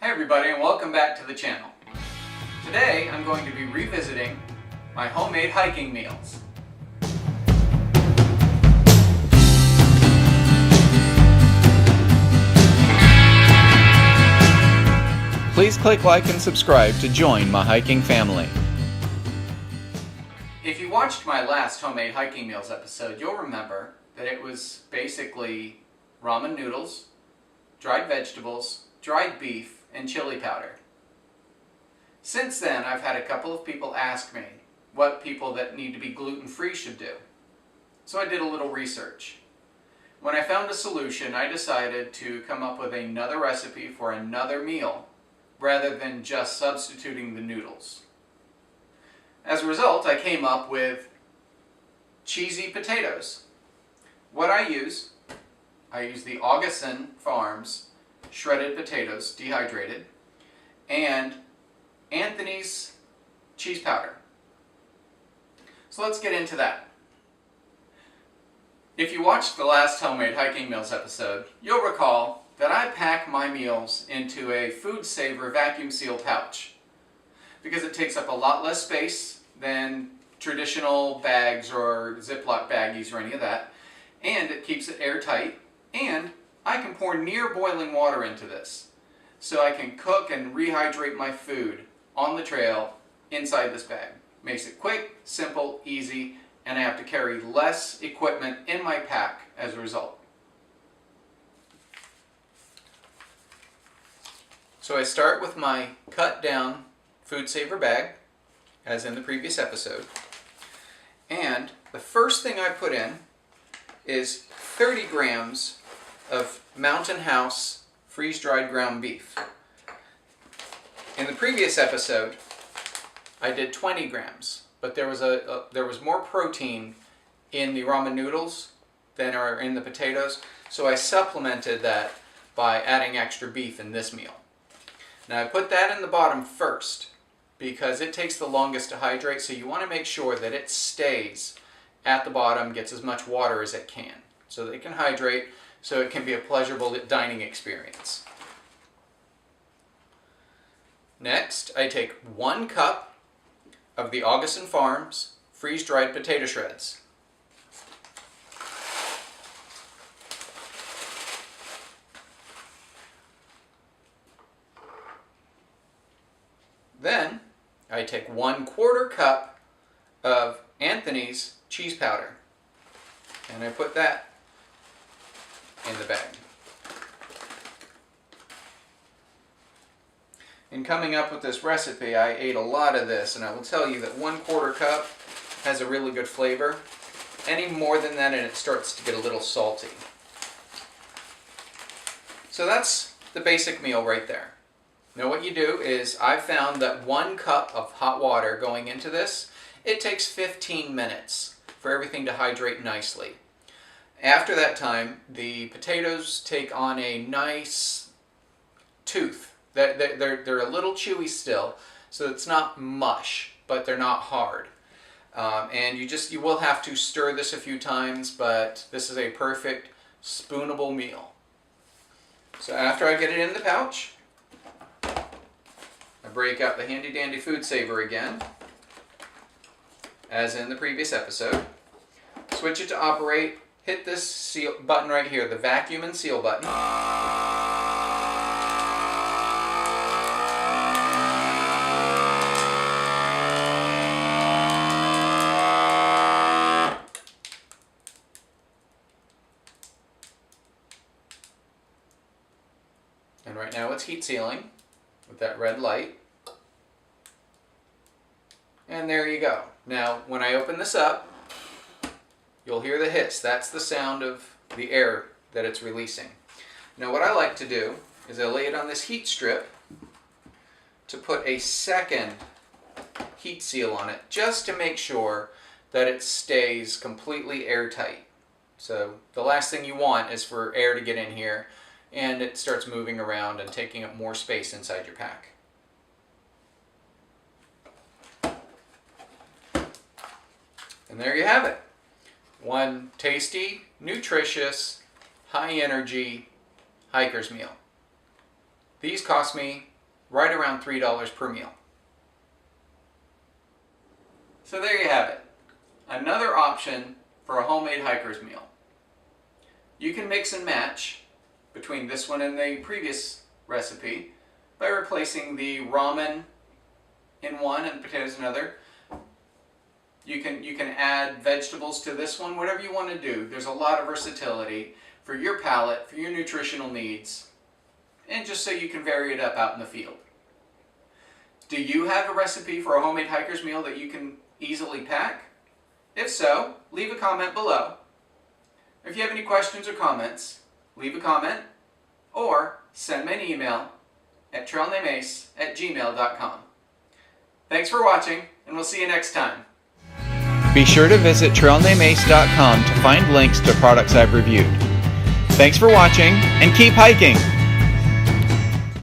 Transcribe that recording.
Hey everybody, and welcome back to the channel. Today I'm going to be revisiting my homemade hiking meals. Please click like and subscribe to join my hiking family. If you watched my last homemade hiking meals episode, you'll remember that it was basically ramen noodles, dried vegetables, dried beef, and chili powder. Since then, I've had a couple of people ask me what people that need to be gluten-free should do. So I did a little research. When I found a solution, I decided to come up with another recipe for another meal rather than just substituting the noodles. As a result, I came up with cheesy potatoes. What I use the Augustin Farms shredded potatoes, dehydrated, and Anthony's cheese powder. So let's get into that. If you watched the last homemade hiking meals episode, you'll recall that I pack my meals into a food saver vacuum seal pouch because it takes up a lot less space than traditional bags or Ziploc baggies or any of that, and it keeps it airtight, and I can pour near boiling water into this so I can cook and rehydrate my food on the trail inside this bag. Makes it quick, simple, easy, and I have to carry less equipment in my pack as a result. So I start with my cut down food saver bag, as in the previous episode, and the first thing I put in is 30 grams of Mountain House freeze-dried ground beef. In the previous episode, I did 20 grams, but there was more protein in the ramen noodles than are in the potatoes, so I supplemented that by adding extra beef in this meal. Now I put that in the bottom first because it takes the longest to hydrate, so you want to make sure that it stays at the bottom, gets as much water as it can, so that it can hydrate, so it can be a pleasurable dining experience. Next, I take 1 cup of the Augustin Farms freeze-dried potato shreds. Then, I take 1/4 cup of Anthony's cheese powder, and I put that in the bag. In coming up with this recipe, I ate a lot of this, and I will tell you that 1/4 cup has a really good flavor. Any more than that and it starts to get a little salty. So that's the basic meal right there. Now what you do is, I've found that 1 cup of hot water going into this, it takes 15 minutes for everything to hydrate nicely. After that time, the potatoes take on a nice tooth. They're a little chewy still, so it's not mush, but they're not hard. And you will have to stir this a few times, but this is a perfect spoonable meal. So after I get it in the pouch, I break out the handy dandy food saver again, as in the previous episode. Switch it to operate. Hit this seal button right here, the vacuum and seal button. And right now it's heat sealing with that red light. And there you go. Now when I open this up, you'll hear the hiss. That's the sound of the air that it's releasing. Now what I like to do is I lay it on this heat strip to put a second heat seal on it, just to make sure that it stays completely airtight. So the last thing you want is for air to get in here and it starts moving around and taking up more space inside your pack. And there you have it. One tasty, nutritious, high energy hiker's meal. These cost me right around $3 per meal. So there you have it. Another option for a homemade hiker's meal. You can mix and match between this one and the previous recipe by replacing the ramen in one and potatoes in another. You can add vegetables to this one, whatever you want to do. There's a lot of versatility for your palate, for your nutritional needs, and just so you can vary it up out in the field. Do you have a recipe for a homemade hiker's meal that you can easily pack? If so, leave a comment below. If you have any questions or comments, leave a comment or send me an email at trailnameace@gmail.com. Thanks for watching, and we'll see you next time. Be sure to visit trailnameace.com to find links to products I've reviewed. Thanks for watching, and keep hiking!